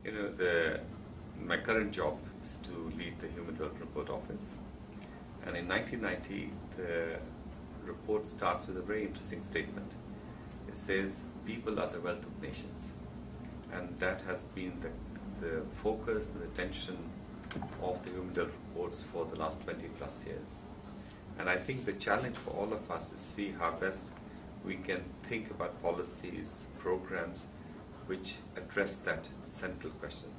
My current job is to lead the Human Development Report Office. And in 1990, the report starts with a very interesting statement. It says, people are the wealth of nations. And that has been the focus and the attention of the Human Development Reports for the last 20 plus years. And I think the challenge for all of us is to see how best we can think about policies, programs, which address that central question.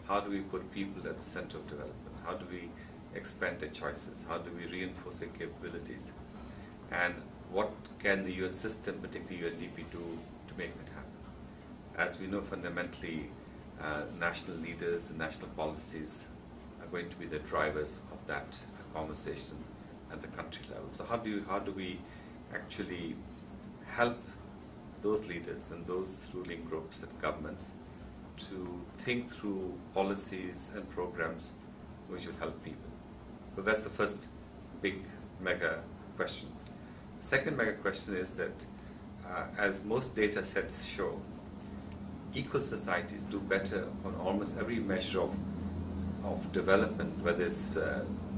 How do we put people at the center of development? How do we expand their choices? How do we reinforce their capabilities? And what can the UN system, particularly UNDP, do to make that happen? As we know, fundamentally, national leaders and national policies are going to be the drivers of that conversation at the country level. So how do we actually help those leaders and those ruling groups and governments to think through policies and programs which will help people? So that's the first big mega question. The second mega question is that as most data sets show, equal societies do better on almost every measure of development, whether it's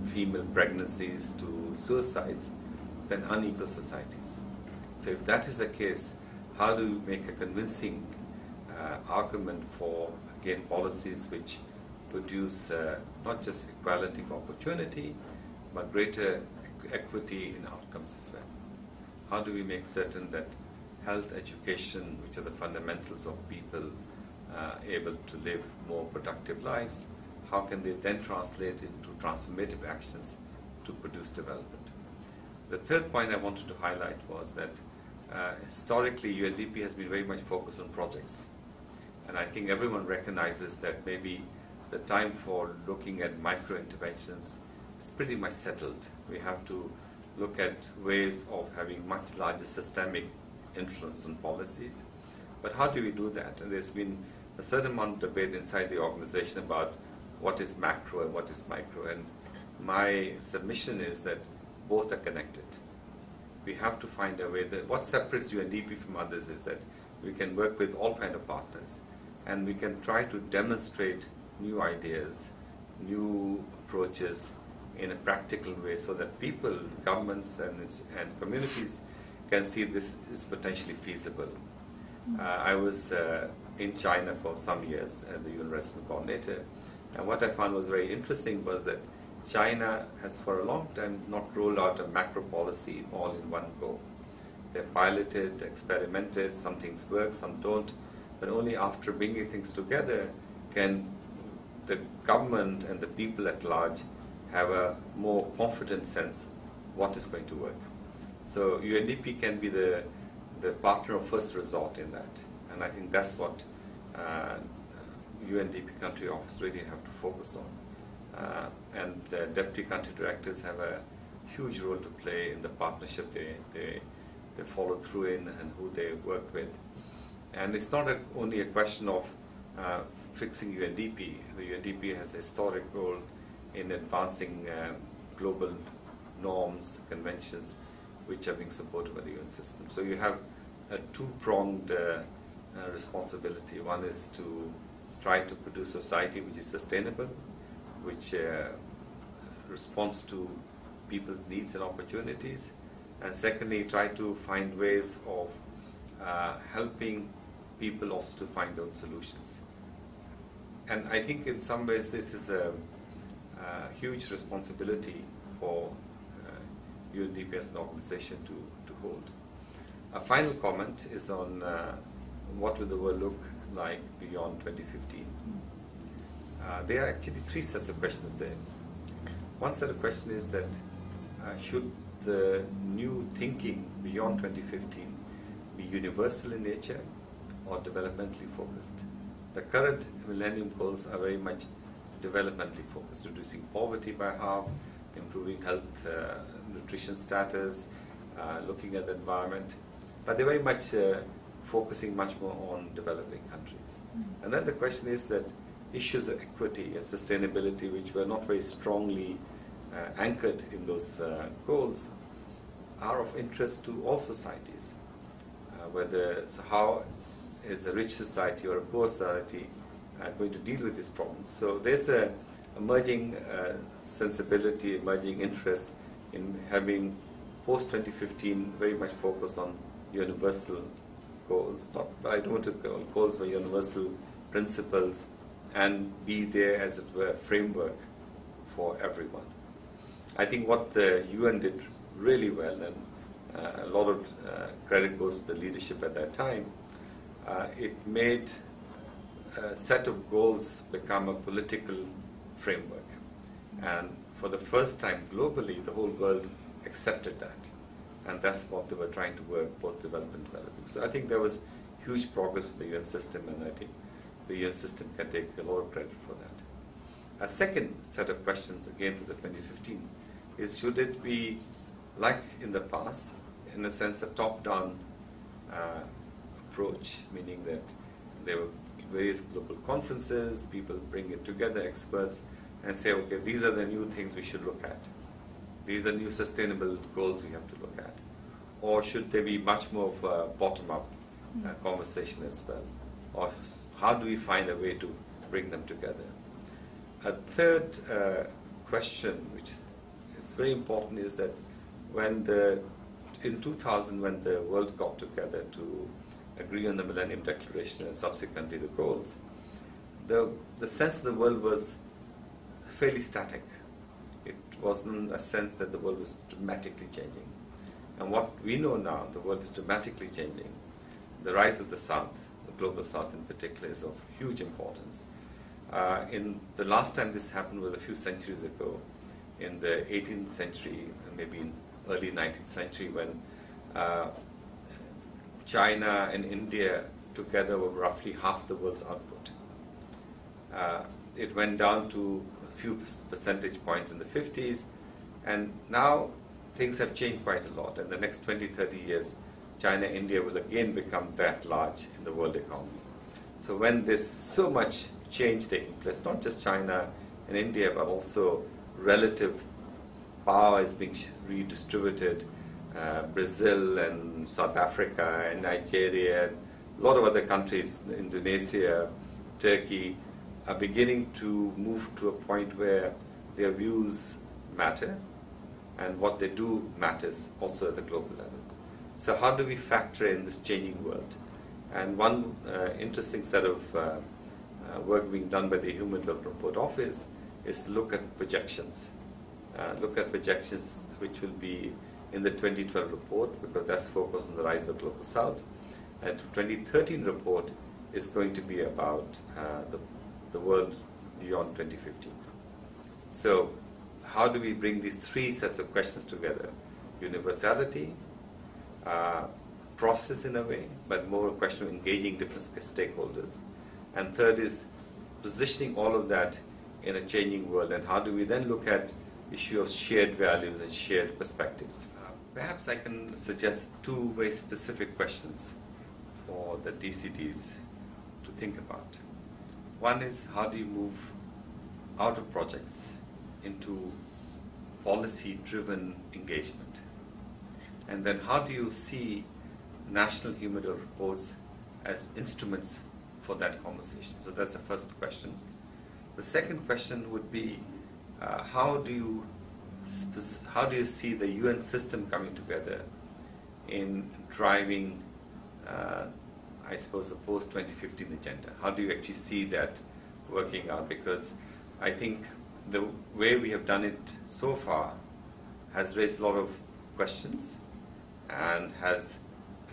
female pregnancies to suicides, than unequal societies. So if that is the case, how do we make a convincing argument for, again, policies which produce not just equality of opportunity, but greater equity in outcomes as well? How do we make certain that health, education, which are the fundamentals of people able to live more productive lives, how can they then translate into transformative actions to produce development? The third point I wanted to highlight was that historically UNDP has been very much focused on projects. And I think everyone recognizes that maybe the time for looking at micro-interventions is pretty much settled. We have to look at ways of having much larger systemic influence on policies. But how do we do that? And there's been a certain amount of debate inside the organization about what is macro and what is micro. And my submission is that both are connected. We have to find a way that what separates UNDP from others is that we can work with all kinds of partners and we can try to demonstrate new ideas, new approaches in a practical way so that people, governments and communities can see this is potentially feasible. I was in China for some years as a UN resident coordinator, and what I found was very interesting was that China has for a long time not rolled out a macro policy all in one go. They piloted, experimented, some things work, some don't, but only after bringing things together can the government and the people at large have a more confident sense what is going to work. So UNDP can be the partner of first resort in that, and I think that's what UNDP country office really have to focus on. And deputy country directors have a huge role to play in the partnership they follow through in and who they work with. And it's not only a question of fixing UNDP. The UNDP has a historic role in advancing global norms, conventions, which are being supported by the UN system. So you have a two-pronged responsibility. One is to try to produce a society which is sustainable, which responds to people's needs and opportunities, and secondly, try to find ways of helping people also to find their own solutions. And I think in some ways it is a huge responsibility for UNDP as an organization to hold. A final comment is on what will the world look like beyond 2015. There are actually three sets of questions there. One set of questions is that should the new thinking beyond 2015 be universal in nature or developmentally focused? The current Millennium Goals are very much developmentally focused, reducing poverty by half, improving health, nutrition status, looking at the environment, but they're very much focusing much more on developing countries. And then the question is that issues of equity and sustainability, which were not very strongly anchored in those goals, are of interest to all societies. So how is a rich society or a poor society going to deal with these problems. So there's a emerging sensibility, emerging interest in having post-2015 very much focus on universal goals. Not, I don't want to call goals, but universal principles, and be there, as it were, a framework for everyone. I think what the UN did really well, and a lot of credit goes to the leadership at that time, it made a set of goals become a political framework. And for the first time globally, the whole world accepted that. And that's what they were trying to work, both development and developing. So I think there was huge progress with the UN system, and I think the UN system can take a lot of credit for that. A second set of questions, again for the 2015, is should it be, like in the past, in a sense, a top-down approach, meaning that there were various global conferences, people bring it together, experts, and say, okay, these are the new things we should look at. These are new sustainable goals we have to look at. Or should there be much more of a bottom-up conversation as well? Or how do we find a way to bring them together? A third question, which is very important, is that in 2000, when the world got together to agree on the Millennium Declaration and subsequently the goals, the sense of the world was fairly static. It wasn't a sense that the world was dramatically changing. And what we know now, the world is dramatically changing. The rise of the South, the global South in particular, is of huge importance. In the last time this happened was a few centuries ago, in the 18th century, and maybe in early 19th century, when China and India together were roughly half the world's output. It went down to a few percentage points in the 50s, and now things have changed quite a lot. In the next 20, 30 years, China and India will again become that large in the world economy. So when there's so much change taking place, not just China and India, but also relative power is being redistributed, Brazil and South Africa and Nigeria, a lot of other countries, Indonesia, Turkey, are beginning to move to a point where their views matter, and what they do matters also at the global level. So how do we factor in this changing world? And one interesting set of work being done by the Human Development Report Office is to look at projections. Look at projections which will be in the 2012 report, because that's focused on the rise of the global South. And the 2013 report is going to be about the world beyond 2015. So how do we bring these three sets of questions together? Universality, process in a way, but more a question of engaging different stakeholders. And third is positioning all of that in a changing world, and how do we then look at issue of shared values and shared perspectives. Perhaps I can suggest two very specific questions for the DCDs to think about. One is, how do you move out of projects into policy-driven engagement? And then how do you see national human development reports as instruments for that conversation? So that's the first question. The second question would be, how do you see the UN system coming together in driving, I suppose, the post-2015 agenda? How do you actually see that working out? Because I think the way we have done it so far has raised a lot of questions and has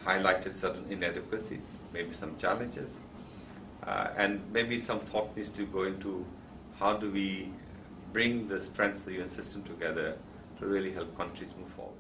highlighted certain inadequacies, maybe some challenges, and maybe some thought needs to go into how do we bring the strengths of the UN system together to really help countries move forward.